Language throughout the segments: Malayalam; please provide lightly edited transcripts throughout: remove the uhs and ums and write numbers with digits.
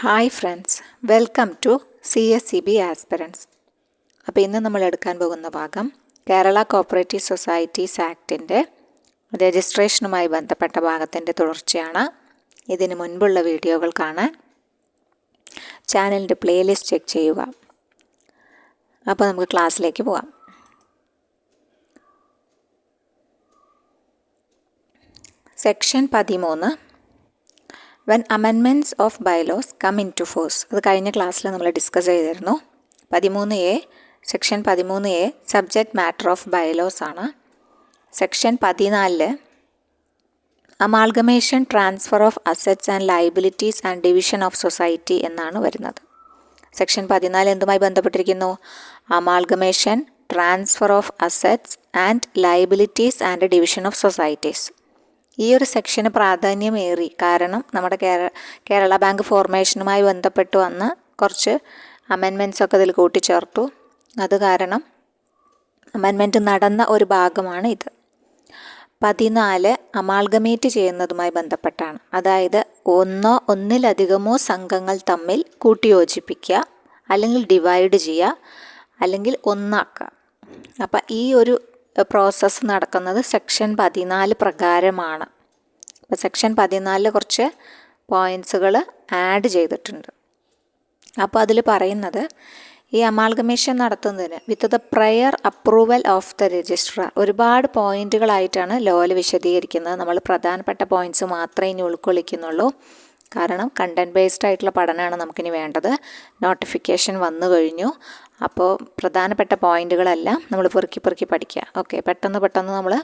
Hi friends, welcome to CSCB aspirants. അപ്പോൾ ഇന്ന് നമ്മൾ എടുക്കാൻ പോകുന്ന ഭാഗം കേരള കോപ്പറേറ്റീവ് സൊസൈറ്റീസ് ആക്ടിൻ്റെ രജിസ്ട്രേഷനുമായി ബന്ധപ്പെട്ട ഭാഗത്തിൻ്റെ തുടർച്ചയാണ്. ഇതിന് മുൻപുള്ള വീഡിയോകൾ കാണാൻ ചാനലിൻ്റെ പ്ലേലിസ്റ്റ് ചെക്ക് ചെയ്യുക. അപ്പോൾ നമുക്ക് ക്ലാസ്സിലേക്ക് പോകാം. Section 13 when amendments of bylaws come into force. അത് കഴിഞ്ഞ ക്ലാസ്സിൽ നമ്മൾ ഡിസ്കസ് ചെയ്തിരുന്നു. 13A, section 13A subject matter of bylaws ആണ്. Section 14 amalgamation, transfer of assets and liabilities and division of society എന്നാണ് വരുന്നത്. സെക്ഷൻ 14 എന്തുമായി ബന്ധപ്പെട്ടിരിക്കുന്നു? Amalgamation, transfer of assets and liabilities and division of societies. ഈ ഒരു സെക്ഷന് പ്രാധാന്യമേറി, കാരണം നമ്മുടെ കേരള ബാങ്ക് ഫോർമേഷനുമായി ബന്ധപ്പെട്ട് വന്ന് കുറച്ച് അമെൻമെൻറ്റ്സ് ഒക്കെ ഇതിൽ കൂട്ടിച്ചേർത്തു. അത് കാരണം അമെൻമെൻറ്റ് നടന്ന ഒരു ഭാഗമാണ് ഇത്. 14 അമാൾഗമേറ്റ് ചെയ്യുന്നതുമായി ബന്ധപ്പെട്ടാണ്. അതായത് ഒന്നിലധികമോ സംഘങ്ങൾ തമ്മിൽ കൂട്ടിയോജിപ്പിക്കുക, അല്ലെങ്കിൽ ഡിവൈഡ് ചെയ്യുക, അല്ലെങ്കിൽ ഒന്നാക്കുക. അപ്പം ഈ ഒരു പ്രോസസ്സ് നടക്കുന്നത് സെക്ഷൻ 14 പ്രകാരമാണ്. അപ്പോൾ സെക്ഷൻ 14 കുറച്ച് പോയിൻറ്റ്സുകൾ ആഡ് ചെയ്തിട്ടുണ്ട്. അപ്പോൾ അതിൽ പറയുന്നത്, ഈ അമാൾഗമേഷൻ നടത്തുന്നതിന് വിത്ത് the prior approval of the registrar, ഒരുപാട് പോയിൻറ്റുകളായിട്ടാണ് ലോയിൽ വിശദീകരിക്കുന്നത്. നമ്മൾ പ്രധാനപ്പെട്ട പോയിൻറ്റ്സ് മാത്രമേ ഇനി ഉൾക്കൊള്ളിക്കുന്നുള്ളൂ. കാരണം കണ്ടൻറ് ബേസ്ഡ് ആയിട്ടുള്ള പഠനമാണ് നമുക്കിനി വേണ്ടത്. നോട്ടിഫിക്കേഷൻ വന്നു കഴിഞ്ഞു. അപ്പോൾ പ്രധാനപ്പെട്ട പോയിൻറ്റുകളെല്ലാം നമ്മൾ പെറുക്കി പഠിക്കുക. ഓക്കെ, പെട്ടെന്ന് നമ്മൾ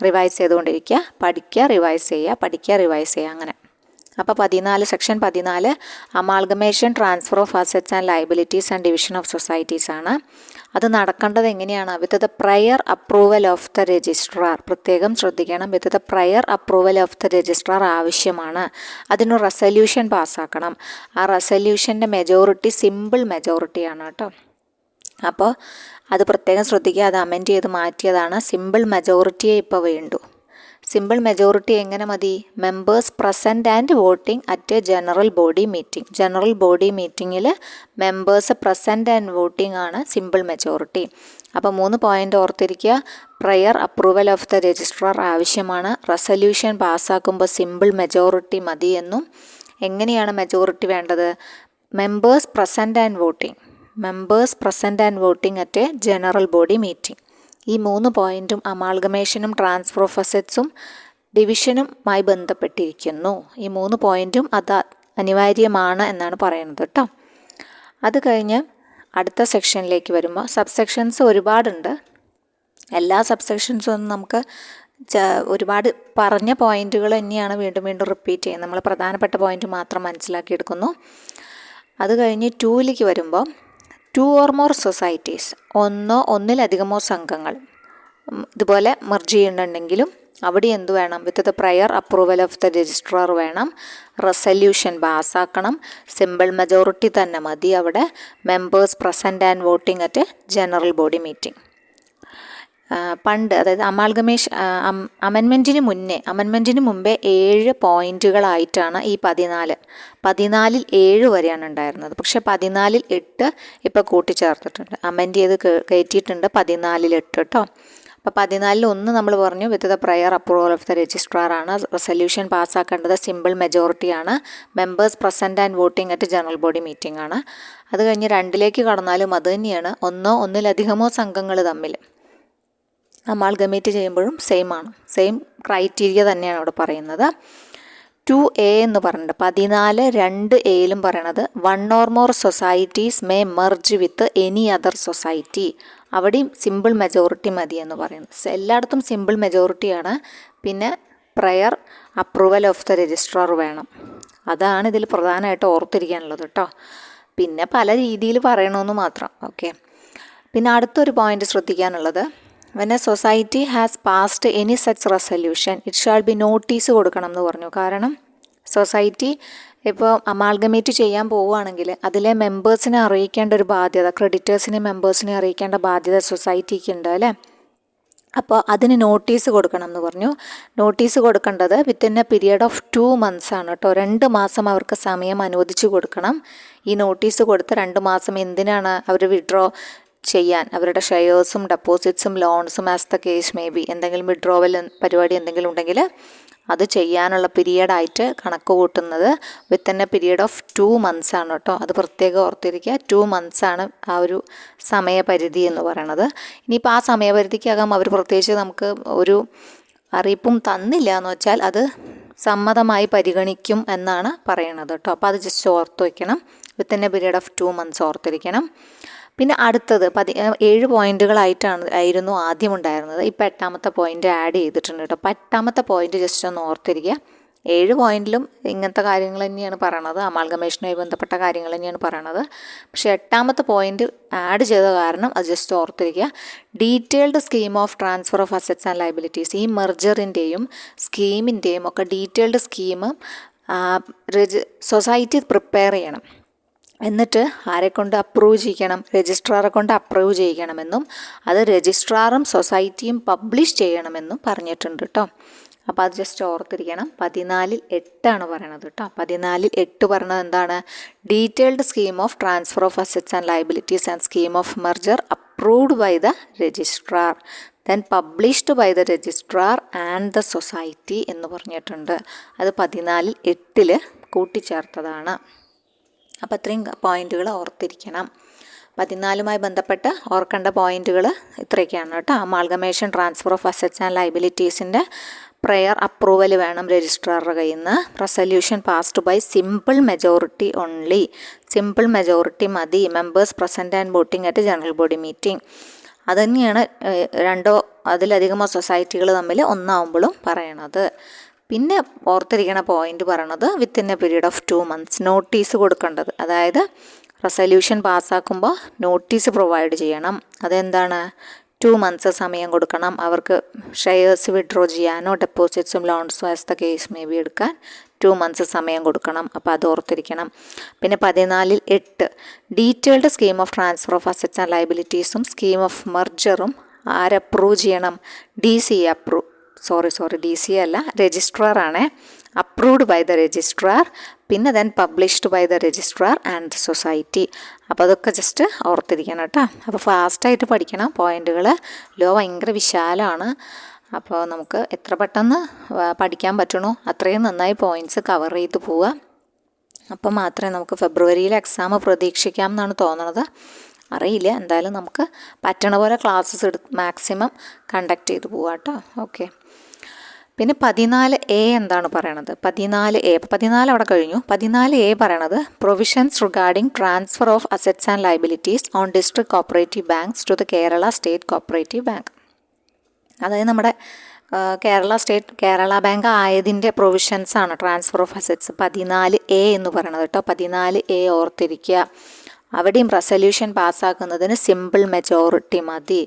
റിവൈസ് ചെയ്തുകൊണ്ടിരിക്കുക. പഠിക്കുക, റിവൈസ് ചെയ്യുക, പഠിക്കുക, റിവൈസ് ചെയ്യുക, അങ്ങനെ. അപ്പോൾ 14, section 14 amalgamation, transfer of assets and liabilities and division of societies ആണ്. അത് നടക്കേണ്ടത് എങ്ങനെയാണ്? വിത്ത് the prior approval of the registrar. പ്രത്യേകം ശ്രദ്ധിക്കണം, വിത്ത് the prior approval of the registrar ആവശ്യമാണ്. അതിന് റെസല്യൂഷൻ പാസ്സാക്കണം. ആ റെസല്യൂഷൻ്റെ മെജോറിറ്റി സിമ്പിൾ മെജോറിറ്റിയാണ് കേട്ടോ. അപ്പോൾ അത് പ്രത്യേകം ശ്രദ്ധിക്കുക. അത് അമെൻഡ് ചെയ്ത് മാറ്റിയതാണ്. സിമ്പിൾ മെജോറിറ്റിയെ ഇപ്പോൾ വേണ്ടു. സിമ്പിൾ മെജോറിറ്റി എങ്ങനെ മതി? Members present and voting at A general body meeting. General body മീറ്റിങ്ങിൽ മെമ്പേഴ്സ് പ്രസൻറ്റ് ആൻഡ് വോട്ടിംഗ് ആണ് സിമ്പിൾ മെജോറിറ്റി. അപ്പോൾ 3 പോയിൻ്റ് ഓർത്തിരിക്കുക. Prayer approval of the registrar ആവശ്യമാണ്. റെസല്യൂഷൻ പാസ്സാക്കുമ്പോൾ സിമ്പിൾ മെജോറിറ്റി മതി എന്നും. എങ്ങനെയാണ് മെജോറിറ്റി വേണ്ടത്? Members present and voting. Members present and voting at A general body meeting. ഈ 3 പോയിൻറ്റും അമാൾഗമേഷനും ട്രാൻസ്ഫർ ഓഫ് അസറ്റ്സും ഡിവിഷനുമായി ബന്ധപ്പെട്ടിരിക്കുന്നു. ഈ 3 പോയിൻറ്റും അത് അനിവാര്യമാണ് എന്നാണ് പറയുന്നത് കേട്ടോ. അത് കഴിഞ്ഞ് അടുത്ത സെക്ഷനിലേക്ക് വരുമ്പോൾ സബ്സെക്ഷൻസ് ഒരുപാടുണ്ട്. എല്ലാ സബ്സെക്ഷൻസും ഒന്നും നമുക്ക് ഒരുപാട് പറഞ്ഞ പോയിൻറ്റുകൾ തന്നെയാണ് വീണ്ടും റിപ്പീറ്റ് ചെയ്യുന്നത്. നമ്മൾ പ്രധാനപ്പെട്ട പോയിൻറ്റ് മാത്രം മനസ്സിലാക്കിയെടുക്കുന്നു. അത് കഴിഞ്ഞ് 2ലേക്ക് വരുമ്പോൾ 2 or more സൊസൈറ്റീസ്, ഒന്നിലധികമോ സംഘങ്ങൾ ഇതുപോലെ മെർജ് ചെയ്യുന്നുണ്ടെങ്കിലും അവിടെ എന്ത് വേണം? വിത്ത് the prior approval of the registrar വേണം. റെസല്യൂഷൻ പാസ്സാക്കണം. സിമ്പിൾ മെജോറിറ്റി തന്നെ മതി അവിടെ. Members present and voting at general body meeting. പണ്ട്, അതായത് അമെൻമെൻറ്റിന് മുമ്പേ 7 പോയിൻറ്റുകളായിട്ടാണ് ഈ 14. 14ൽ 7 വരെയാണ് ഉണ്ടായിരുന്നത്. പക്ഷേ 14ൽ 8 ഇപ്പോൾ കൂട്ടിച്ചേർത്തിട്ടുണ്ട്. അമെൻഡ് ചെയ്ത് കയറ്റിയിട്ടുണ്ട് 14ൽ 8 കേട്ടോ. അപ്പോൾ 14ൽ 1 നമ്മൾ പറഞ്ഞു with the prior approval of the registrar ആണ്. റെസല്യൂഷൻ പാസ്സാക്കേണ്ടത് സിമ്പിൾ മെജോറിറ്റിയാണ്. Members present and voting at general body meeting ആണ്. അത് കഴിഞ്ഞ് 2ലേക്ക് കടന്നാലും അത് തന്നെയാണ്. ഒന്നിലധികമോ സംഘങ്ങൾ തമ്മിൽ അമാൾഗമേറ്റ് ചെയ്യുമ്പോഴും സെയിം ക്രൈറ്റീരിയ തന്നെയാണ് അവിടെ പറയുന്നത്. 2A എന്ന് പറഞ്ഞിട്ട് 14 2Aയിലും പറയണത് 1 or more societies may merge with any other society. അവിടെയും സിമ്പിൾ മെജോറിറ്റി മതി എന്ന് പറയുന്നത്. എല്ലായിടത്തും സിമ്പിൾ മെജോറിറ്റിയാണ്. പിന്നെ prayer approval of the registrar വേണം. അതാണ് ഇതിൽ പ്രധാനമായിട്ട് ഓർത്തിരിക്കാനുള്ളത് കേട്ടോ. പിന്നെ പല രീതിയിൽ പറയണമെന്ന് മാത്രം. ഓക്കെ, പിന്നെ അടുത്തൊരു point ശ്രദ്ധിക്കാനുള്ളത്, when a society has passed any such resolution it shall be notice കൊടുക്കണം എന്ന് പറഞ്ഞു. കാരണം സൊസൈറ്റി ഇപ്പോൾ അമാൾഗമേറ്റ് ചെയ്യാൻ പോവുകയാണെങ്കിൽ അതിലെ മെമ്പേഴ്സിനെ അറിയിക്കേണ്ട ഒരു ബാധ്യത, ക്രെഡിറ്റേഴ്സിനെ മെമ്പേഴ്സിനെ അറിയിക്കേണ്ട ബാധ്യത സൊസൈറ്റിക്ക് ഉണ്ട് അല്ലേ. അപ്പോൾ അതിന് നോട്ടീസ് കൊടുക്കണം എന്ന് പറഞ്ഞു. നോട്ടീസ് കൊടുക്കേണ്ടത് within a period of 2 months ആണ് കേട്ടോ. 2 മാസം അവർക്ക് സമയം അനുവദിച്ച് കൊടുക്കണം. ഈ നോട്ടീസ് കൊടുത്ത് 2 മാസം എന്തിനാണ് അവർ വിഡ്രോ ചെയ്യാൻ, അവരുടെ ഷെയർസും ഡെപ്പോസിറ്റ്സും ലോൺസും as the case may be, എന്തെങ്കിലും വിഡ്രോവൽ പരിപാടി എന്തെങ്കിലും ഉണ്ടെങ്കിൽ അത് ചെയ്യാനുള്ള പീരിയഡായിട്ട് കണക്ക് കൂട്ടുന്നത് within a period of 2 months ആണ് കേട്ടോ. അത് പ്രത്യേകം ഓർത്തിരിക്കുക. 2 months ആണ് ആ ഒരു സമയപരിധി എന്ന് പറയണത്. ഇനിയിപ്പോൾ ആ സമയപരിധിക്കകം അവർ പ്രത്യേകിച്ച് നമുക്ക് ഒരു അറിയിപ്പും തന്നില്ല എന്ന് വെച്ചാൽ അത് സമ്മതമായി പരിഗണിക്കും എന്നാണ് പറയണത് കേട്ടോ. അപ്പോൾ അത് ജസ്റ്റ് ഓർത്ത് വയ്ക്കണം. Within a period of 2 months ഓർത്തിരിക്കണം. പിന്നെ അടുത്തത് 7 പോയിന്റുകളായിരുന്നു ആദ്യം ഉണ്ടായിരുന്നത്. ഇപ്പോൾ 8ാമത്തെ പോയിന്റ് ആഡ് ചെയ്തിട്ടുണ്ട് കേട്ടോ. അപ്പോൾ 8ാമത്തെ പോയിന്റ് ജസ്റ്റ് ഒന്ന് ഓർത്തിരിക്കുക. 7 പോയിന്റിലും ഇങ്ങനത്തെ കാര്യങ്ങൾ തന്നെയാണ് പറയണത്, അമാൽഗമേഷനുമായി ബന്ധപ്പെട്ട കാര്യങ്ങൾ തന്നെയാണ് പറയണത്. പക്ഷേ 8ാമത്തെ പോയിന്റ് ആഡ് ചെയ്ത കാരണം അത് ജസ്റ്റ് ഓർത്തിരിക്കുക. Detailed scheme of transfer of assets and liabilities, ഈ മെർജറിൻ്റെയും സ്കീമിൻ്റെയും ഒക്കെ ഡീറ്റെയിൽഡ് സ്കീം സൊസൈറ്റി പ്രിപ്പയർ ചെയ്യണം. എന്നിട്ട് ആരെക്കൊണ്ട് അപ്രൂവ് ചെയ്യിക്കണം? രജിസ്ട്രാറെ കൊണ്ട് അപ്രൂവ് ചെയ്യിക്കണമെന്നും അത് രജിസ്ട്രാറും സൊസൈറ്റിയും പബ്ലിഷ് ചെയ്യണമെന്നും പറഞ്ഞിട്ടുണ്ട് കേട്ടോ. അപ്പോൾ അത് ജസ്റ്റ് ഓർത്തിരിക്കണം. 14(8) പറയണത് കേട്ടോ. 14(8) പറഞ്ഞത് എന്താണ്? Detailed scheme of transfer of assets and liabilities and scheme of merger approved by the registrar then published by the registrar and the society എന്ന് പറഞ്ഞിട്ടുണ്ട്. അത് 14(8) കൂട്ടിച്ചേർത്തതാണ്. അപ്പോൾ അത്രയും പോയിന്റുകൾ ഓർത്തിരിക്കണം. 14 ബന്ധപ്പെട്ട് ഓർക്കേണ്ട പോയിന്റുകൾ ഇത്രയൊക്കെയാണ് കേട്ടോ. Amalgamation transfer of assets and ലയബിലിറ്റീസിൻ്റെ പ്രയർ അപ്രൂവൽ വേണം രജിസ്ട്രാറുടെ കയ്യിൽ നിന്ന്. Resolution passed by simple majority only, simple majority മതി. Members present and voting at general body meeting. അതുതന്നെയാണ് 2 അതിലധികമോ സൊസൈറ്റികൾ തമ്മിൽ ഒന്നാവുമ്പോഴും പറയണത്. പിന്നെ ഓർത്തിരിക്കണ പോയിന്റ് പറയണത് within a period of 2 months notice കൊടുക്കേണ്ടത്. അതായത് റെസൊല്യൂഷൻ പാസ്സാക്കുമ്പോൾ നോട്ടീസ് പ്രൊവൈഡ് ചെയ്യണം. അതെന്താണ്? 2 months സമയം കൊടുക്കണം അവർക്ക് ഷെയർസ് വിഡ്രോ ചെയ്യാനോ ഡെപ്പോസിറ്റ്സും ലോൺസും as the case may be എടുക്കാൻ 2 months സമയം കൊടുക്കണം. അപ്പോൾ അത് ഓർത്തിരിക്കണം. പിന്നെ 14(8) detailed scheme of transfer of assets and ലയബിലിറ്റീസും സ്കീം ഓഫ് മെർജറും ആരപ്രൂവ് ചെയ്യണം? DCA അല്ല, രജിസ്ട്രാർ ആണ്. അപ്രൂവ്ഡ് ബൈ ദ രജിസ്ട്രാർ, പിന്നെ then published by the registrar and the society. അപ്പോൾ അതൊക്കെ ജസ്റ്റ് ഓർത്തിരിക്കണം കേട്ടോ. അപ്പോൾ ഫാസ്റ്റായിട്ട് പഠിക്കണം പോയിന്റുകൾ. ലോ ഭയങ്കര വിശാലമാണ്. അപ്പോൾ നമുക്ക് എത്ര പെട്ടെന്ന് പഠിക്കാൻ പറ്റണോ അത്രയും നന്നായി പോയിൻറ്റ്സ് കവർ ചെയ്ത് പോവുക. അപ്പോൾ മാത്രമേ നമുക്ക് ഫെബ്രുവരിയിൽ എക്സാം പ്രതീക്ഷിക്കാം എന്നാണ് തോന്നുന്നത്. അറിയില്ല, എന്തായാലും നമുക്ക് പറ്റണ പോലെ ക്ലാസ്സസ് മാക്സിമം കണ്ടക്ട് ചെയ്ത് പോവാം കേട്ടോ. ഓക്കെ. പിന്നെ 14A എന്താണ് പറയണത്? 14A, 14 അവിടെ കഴിഞ്ഞു. 14A പറയണത് provisions regarding transfer of assets and liabilities on district cooperative banks to the Kerala state cooperative bank. അതായത് നമ്മുടെ കേരള ബാങ്ക് ആയതിൻ്റെ പ്രൊവിഷൻസാണ് ട്രാൻസ്ഫർ ഓഫ് അസറ്റ്സ്. 14A എന്ന് പറയണത് കേട്ടോ. 14A ഓർത്തിരിക്കുക. അവിടെയും റെസൊല്യൂഷൻ പാസ്സാക്കുന്നതിന് സിമ്പിൾ മെജോറിറ്റി മതി.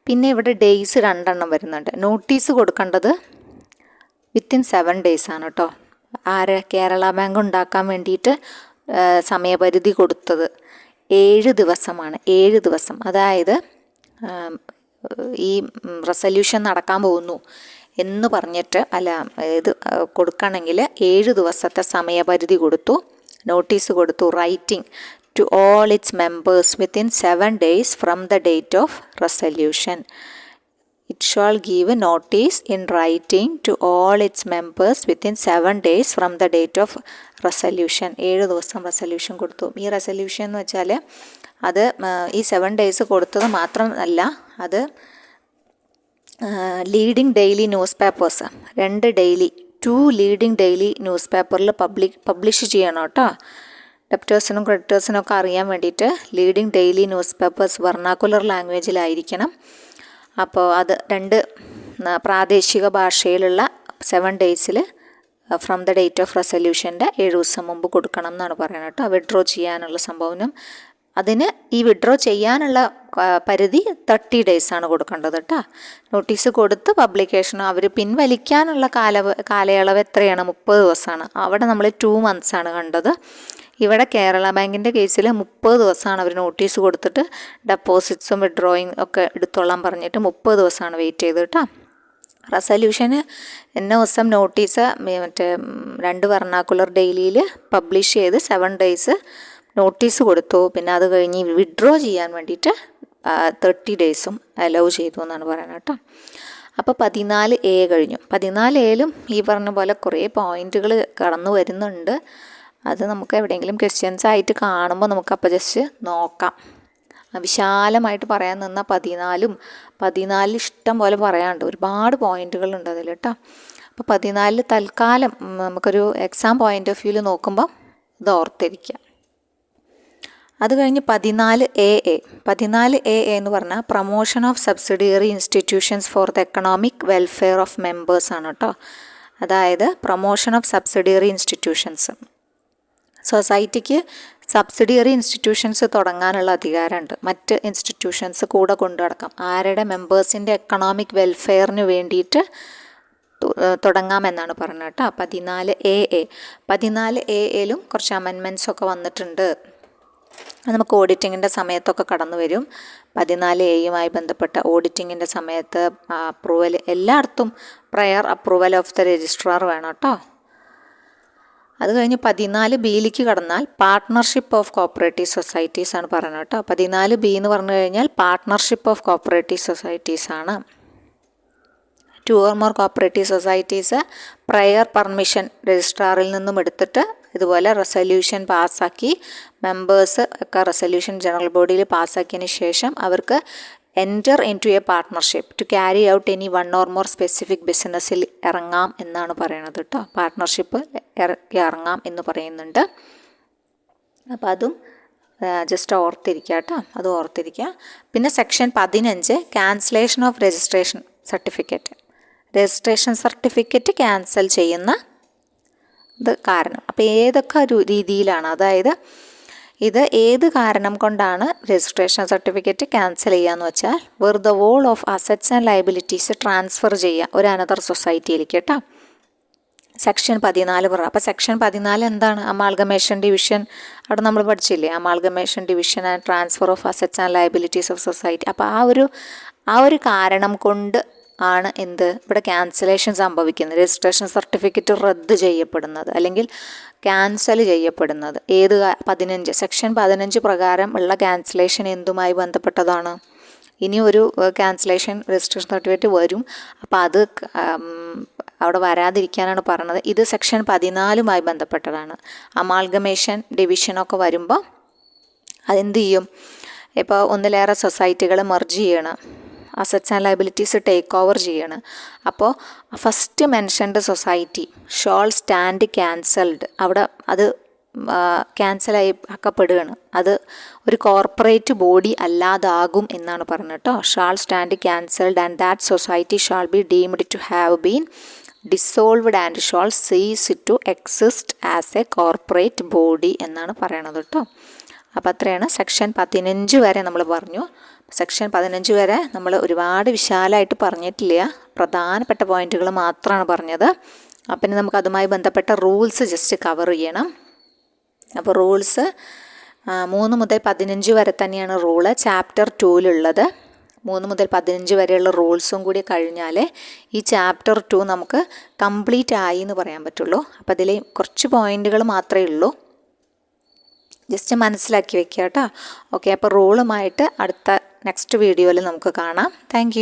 പിന്നെ ഇവിടെ ഡേയ്സ് 2 വരുന്നുണ്ട്. നോട്ടീസ് കൊടുക്കേണ്ടത് വിത്തിൻ 7 days ആണ് കേട്ടോ. കേരള ബാങ്ക് ഉണ്ടാക്കാൻ വേണ്ടിയിട്ട് സമയപരിധി കൊടുത്തത് 7 ദിവസമാണ്. 7 ദിവസം. അതായത് ഈ റെസൊല്യൂഷൻ നടക്കാൻ പോകുന്നു എന്ന് പറഞ്ഞിട്ട് ഇത് കൊടുക്കണമെങ്കിൽ 7 ദിവസത്തെ സമയപരിധി കൊടുത്തു, നോട്ടീസ് കൊടുത്തു. Writing to all its members within 7 days from the date of resolution. It shall give notice in writing to all its members within 7 days from the date of resolution. 7 ദിവസം റെസൊല്യൂഷൻ കൊടുത്തു. ഈ റെസൊല്യൂഷൻ എന്ന് വെച്ചാൽ അത് ഈ 7 days കൊടുത്തത് മാത്രമല്ല, അത് leading daily news papers 2 leading daily news പേപ്പറിൽ പബ്ലിഷ് ചെയ്യണം കേട്ടോ. ഡെപ്റ്റേഴ്സിനും ക്രെഡിറ്റേഴ്സിനും ഒക്കെ അറിയാൻ വേണ്ടിയിട്ട് leading daily news papers vernacular ലാംഗ്വേജിലായിരിക്കണം. അപ്പോൾ അത് 2 പ്രാദേശിക ഭാഷയിലുള്ള 7 days from the date of റെസൊല്യൂഷൻ്റെ 7 ദിവസം മുമ്പ് കൊടുക്കണം എന്നാണ് പറയുന്നത് കേട്ടോ. വിഡ്രോ ചെയ്യാനുള്ള സംഭവനും അതിന് ഈ വിഡ്രോ ചെയ്യാനുള്ള പരിധി 30 days ആണ് കൊടുക്കേണ്ടത് കേട്ടോ. നോട്ടീസ് കൊടുത്ത് പബ്ലിക്കേഷനും അവർ പിൻവലിക്കാനുള്ള കാലയളവ് എത്രയാണ്? 30 ദിവസമാണ്. അവിടെ നമ്മൾ 2 months ആണ് കണ്ടത്. ഇവിടെ കേരള ബാങ്കിൻ്റെ കേസിൽ 30 ദിവസമാണ് അവർ നോട്ടീസ് കൊടുത്തിട്ട് ഡെപ്പോസിറ്റ്സും വിഡ്രോയിങ് ഒക്കെ എടുത്തോളാൻ പറഞ്ഞിട്ട് 30 ദിവസമാണ് വെയിറ്റ് ചെയ്ത് കേട്ടോ. റെസല്യൂഷന് എന്ന ദിവസം നോട്ടീസ് മറ്റേ 2 വെർണാക്കുലർ ഡെയിലിയിൽ പബ്ലിഷ് ചെയ്ത് 7 days നോട്ടീസ് കൊടുത്തു. പിന്നെ അത് കഴിഞ്ഞ് വിഡ്രോ ചെയ്യാൻ വേണ്ടിയിട്ട് 30 days അലൗ ചെയ്തു എന്നാണ് പറയുന്നത് കേട്ടോ. അപ്പോൾ 14A കഴിഞ്ഞു. 14Aയിലും ഈ പറഞ്ഞ പോലെ കുറേ പോയിന്റുകൾ കടന്നു വരുന്നുണ്ട്. അത് നമുക്ക് എവിടെയെങ്കിലും ക്വസ്റ്റ്യൻസ് ആയിട്ട് കാണുമ്പോൾ നമുക്കപ്പോൾ ജസ്റ്റ് നോക്കാം. വിശാലമായിട്ട് പറയാൻ നിന്നാൽ 14 ഇഷ്ടം പോലെ പറയാനുണ്ട്, ഒരുപാട് പോയിന്റുകളുണ്ട് അതിൽ കേട്ടോ. അപ്പോൾ 14 തൽക്കാലം നമുക്കൊരു എക്സാം പോയിന്റ് ഓഫ് വ്യൂവിൽ നോക്കുമ്പോൾ ഇത് ഓർത്തിരിക്കുക. അത് കഴിഞ്ഞ് 14A എന്ന് പറഞ്ഞാൽ promotion of subsidiary institutions for the economic welfare of members ആണ് കേട്ടോ. അതായത് പ്രൊമോഷൻ ഓഫ് സബ്സിഡിയറി ഇൻസ്റ്റിറ്റ്യൂഷൻസ്, സൊസൈറ്റിക്ക് സബ്സിഡിയറി ഇൻസ്റ്റിറ്റ്യൂഷൻസ് തുടങ്ങാനുള്ള അധികാരമുണ്ട്. മറ്റ് ഇൻസ്റ്റിറ്റ്യൂഷൻസ് കൂടെ കൊണ്ടു നടക്കാം. ആരുടെ മെമ്പേഴ്സിൻ്റെ എക്കണോമിക് വെൽഫെയറിന് വേണ്ടിയിട്ട് തുടങ്ങാമെന്നാണ് പറഞ്ഞത് കേട്ടോ. 14Aയിലും കുറച്ച് അമെൻമെൻറ്റ്സ് ഒക്കെ വന്നിട്ടുണ്ട്. അത് നമുക്ക് ഓഡിറ്റിങ്ങിൻ്റെ സമയത്തൊക്കെ കടന്നു വരും. 14Aയുമായി ബന്ധപ്പെട്ട ഓഡിറ്റിങ്ങിൻ്റെ സമയത്ത് അപ്രൂവൽ എല്ലായിടത്തും prayer approval of the registrar വേണം കേട്ടോ. അത് കഴിഞ്ഞ് 14Bയിലേക്ക് കടന്നാൽ പാർട്ട്ണർഷിപ്പ് ഓഫ് കോപ്പറേറ്റീവ് സൊസൈറ്റീസ് ആണ് പറയുന്നത് കേട്ടോ. 14B എന്ന് പറഞ്ഞു കഴിഞ്ഞാൽ പാർട്ട്ണർഷിപ്പ് ഓഫ് കോപ്പറേറ്റീവ് സൊസൈറ്റീസ് ആണ്. 2 or more cooperative societies prior permission രജിസ്ട്രാറിൽ നിന്നും എടുത്തിട്ട് ഇതുപോലെ റെസല്യൂഷൻ പാസ്സാക്കി മെമ്പേഴ്സ് ഒക്കെ റെസല്യൂഷൻ ജനറൽ ബോഡിയിൽ പാസ്സാക്കിയതിന് ശേഷം അവർക്ക് enter into a partnership to carry out any 1 or more specific ബിസിനസ്സിൽ ഇറങ്ങാം എന്നാണ് പറയുന്നത് കേട്ടോ. പാർട്ട്ണർഷിപ്പ് ഇറങ്ങാം എന്ന് പറയുന്നുണ്ട്. അപ്പോൾ അതും ജസ്റ്റ് ഓർത്തിരിക്കുക കേട്ടോ, അത് ഓർത്തിരിക്കുക. പിന്നെ section 15 cancellation of registration certificate cancel ചെയ്യുന്ന ഇത് കാരണം. അപ്പോൾ ഏതൊക്കെ രീതിയിലാണ്, അതായത് ഇത് ഏത് കാരണം കൊണ്ടാണ് രജിസ്ട്രേഷൻ സർട്ടിഫിക്കറ്റ് ക്യാൻസൽ ചെയ്യാന്ന് വെച്ചാൽ where the whole of assets and liabilities transfer ചെയ്യുക ഒരു അനദർ സൊസൈറ്റിയിലേക്ക് കേട്ടോ. സെക്ഷൻ 14 പറ. അപ്പോൾ സെക്ഷൻ 14 എന്താണ്? അമാൽഗമേഷൻ ഡിവിഷൻ, അവിടെ നമ്മൾ പഠിച്ചില്ലേ, amalgamation division and transfer of assets and liabilities of society. അപ്പോൾ ആ ഒരു കാരണം കൊണ്ട് ആണ് എന്ത് ഇവിടെ ക്യാൻസലേഷൻ സംഭവിക്കുന്നത്, രജിസ്ട്രേഷൻ സർട്ടിഫിക്കറ്റ് റദ്ദ് ചെയ്യപ്പെടുന്നത് അല്ലെങ്കിൽ ക്യാൻസൽ ചെയ്യപ്പെടുന്നത്. ഏത് 15 സെക്ഷൻ 15 പ്രകാരം ഉള്ള ക്യാൻസലേഷൻ എന്തുമായി ബന്ധപ്പെട്ടതാണ്? ഇനി ഒരു ക്യാൻസലേഷൻ രജിസ്ട്രേഷൻ സർട്ടിഫിക്കറ്റ് വരും. അപ്പോൾ അത് അവിടെ വരാതിരിക്കാനാണ് പറഞ്ഞത്. ഇത് സെക്ഷൻ 14മായി ബന്ധപ്പെട്ടതാണ്. അമാൽഗമേഷൻ ഡിവിഷനൊക്കെ വരുമ്പോൾ അതെന്ത് ചെയ്യും? ഇപ്പോൾ ഒന്നിലേറെ സൊസൈറ്റികൾ മെർജ് ചെയ്യണം, assets and liabilities take over ചെയ്യണം. അപ്പോൾ first mentioned society shawl stand cancelled, അവിടെ അത് ക്യാൻസലായി ആക്കപ്പെടുകയാണ്. അത് ഒരു കോർപ്പറേറ്റ് ബോഡി അല്ലാതാകും എന്നാണ് പറഞ്ഞത് കേട്ടോ. Shall stand cancelled and that society shall be deemed to have been dissolved and shall cease to exist as a corporate body എന്നാണ് പറയണത് കേട്ടോ. അപ്പോൾ അത്രയാണ് സെക്ഷൻ 15 വരെ നമ്മൾ പറഞ്ഞു. സെക്ഷൻ 15 വരെ നമ്മൾ ഒരുപാട് വിശാലമായിട്ട് പറഞ്ഞിട്ടില്ല, പ്രധാനപ്പെട്ട പോയിന്റുകൾ മാത്രമാണ് പറഞ്ഞത്. അപ്പം നമുക്ക് അതുമായി ബന്ധപ്പെട്ട റൂൾസ് ജസ്റ്റ് കവർ ചെയ്യണം. അപ്പോൾ റൂൾസ് 3 മുതൽ 15 വരെ തന്നെയാണ് റൂള് ചാപ്റ്റർ 2ലുള്ളത്. 3 മുതൽ 15 വരെയുള്ള റൂൾസും കൂടി കഴിഞ്ഞാൽ ഈ ചാപ്റ്റർ 2 നമുക്ക് കംപ്ലീറ്റ് ആയി എന്ന് പറയാൻ പറ്റുള്ളൂ. അപ്പോൾ അതിൽ കുറച്ച് പോയിന്റുകൾ മാത്രമേ ഉള്ളൂ, ജസ്റ്റ് മനസ്സിലാക്കി വെക്കുക കേട്ടോ. ഓക്കെ, അപ്പോൾ റൂളുമായിട്ട് അടുത്ത നെക്സ്റ്റ് വീഡിയോയിൽ നമുക്ക് കാണാം. താങ്ക്